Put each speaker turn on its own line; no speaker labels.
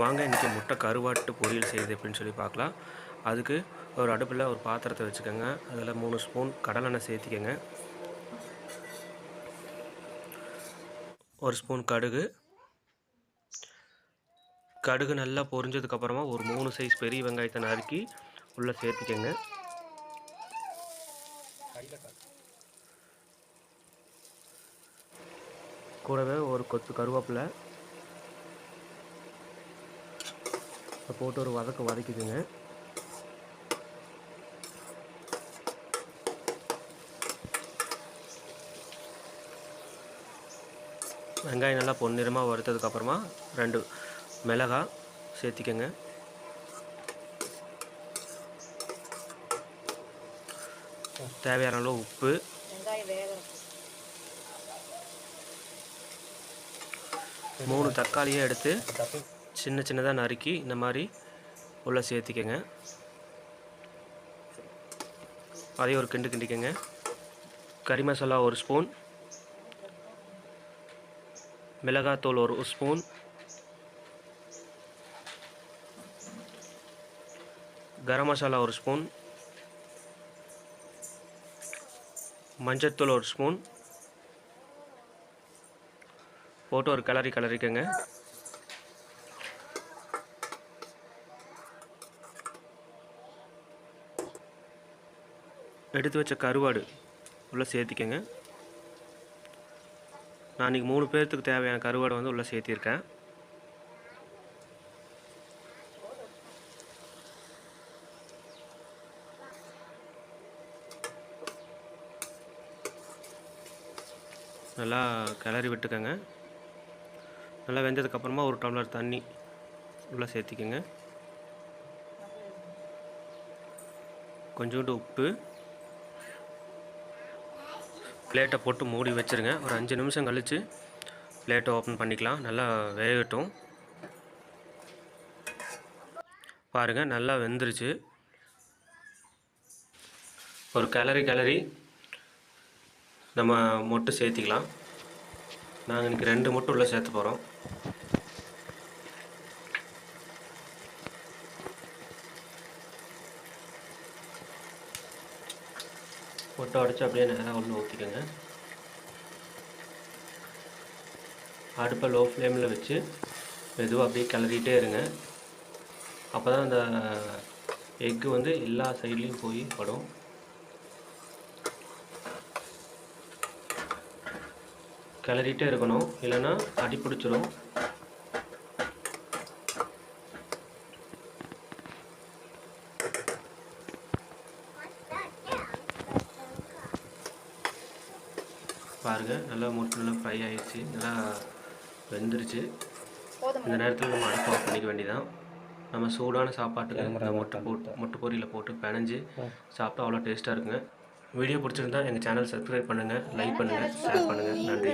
வாங்க இன்றைக்கி முட்டை கருவாட்டு பொரியல் செய்யுது எப்படின்னு சொல்லி பார்க்கலாம். அதுக்கு ஒரு அடுப்பில் ஒரு பாத்திரத்தை வச்சுக்கோங்க. அதில் 3 ஸ்பூன் கடலெண்ணெய் சேர்த்திக்கங்க. 1 ஸ்பூன் கடுகு நல்லா பொரிஞ்சதுக்கப்புறமா ஒரு 3 சைஸ் பெரிய வெங்காயத்தை நறுக்கி உள்ளே சேர்த்திக்கங்க. கூடவே ஒரு கொத்து கருவேப்பிலை போட்டு ஒரு வதக்கிக்குங்க. வெங்காயம் நல்லா பொன்னிறமாக வறுத்ததுக்கப்புறமா 2 மிளகாய் சேர்த்திக்கங்க. தேவையான அளவு உப்பு, 3 தக்காளியை எடுத்து சின்னதாக நறுக்கி இந்த மாதிரி உள்ளே சேர்த்திக்கங்க. அதையும் ஒரு கிண்டிக்கங்க. கறி மசாலா 1 ஸ்பூன், மிளகாத்தூள் 1 ஸ்பூன், கரம் மசாலா 1 ஸ்பூன், மஞ்சத்தூள் 1 ஸ்பூன் போட்டு ஒரு கிளறிக்கங்க. எடுத்து வச்ச கருவாடு உள்ளே சேர்த்திக்கங்க. நான் இன்றைக்கி 3 பேர்த்துக்கு தேவையான கருவாடை வந்து உள்ளே சேர்த்திருக்கேன். நல்லா கிளறி விட்டுக்கங்க. நல்லா வெந்ததுக்கப்புறமா 1 டம்ளர் தண்ணி உள்ளே சேர்த்திக்கங்க. கொஞ்சோண்டு உப்பு, பிளேட்டை போட்டு மூடி வச்சுருங்க. ஒரு 5 நிமிஷம் கழித்து பிளேட்டை ஓப்பன் பண்ணிக்கலாம். நல்லா வேகட்டும். பாருங்கள், நல்லா வெந்துருச்சு. ஒரு கிளறி நம்ம முட்டை சேர்த்திக்கலாம். நாங்கள் இன்றைக்கி 2 முட்டை உள்ளே சேர்த்து போகிறோம். முட்டை உடச்சி அப்படியே நேராக உள்ளே ஊற்றிக்கோங்க. அடுப்பை லோ ஃப்ளேமில் வச்சு மெதுவாக அப்படியே கிளறிட்டே இருங்க. அப்போ தான் அந்த எக்கு வந்து எல்லா சைட்லேயும் போய் படும். கிளறிட்டே இருக்கணும், இல்லைன்னா அடி பிடிச்சிடும். பாருங்கள், நல்லா முட்டை நல்லா ஃப்ரை ஆகிடுச்சு, நல்லா வெந்துருச்சு. இந்த நேரத்தில் நம்ம அடுப்பு ஆஃப் பண்ணிக்க வேண்டியதான். நம்ம சூடான சாப்பாட்டுக்கு இந்த முட்டை பொரியலை போட்டு பிணைஞ்சு சாப்பிட்டா அவ்வளோ டேஸ்ட்டாக இருக்குங்க. வீடியோ பிடிச்சிருந்தா எங்கள் சேனல் சப்ஸ்கிரைப் பண்ணுங்கள், லைக் பண்ணுங்கள், ஷேர் பண்ணுங்கள். நன்றி.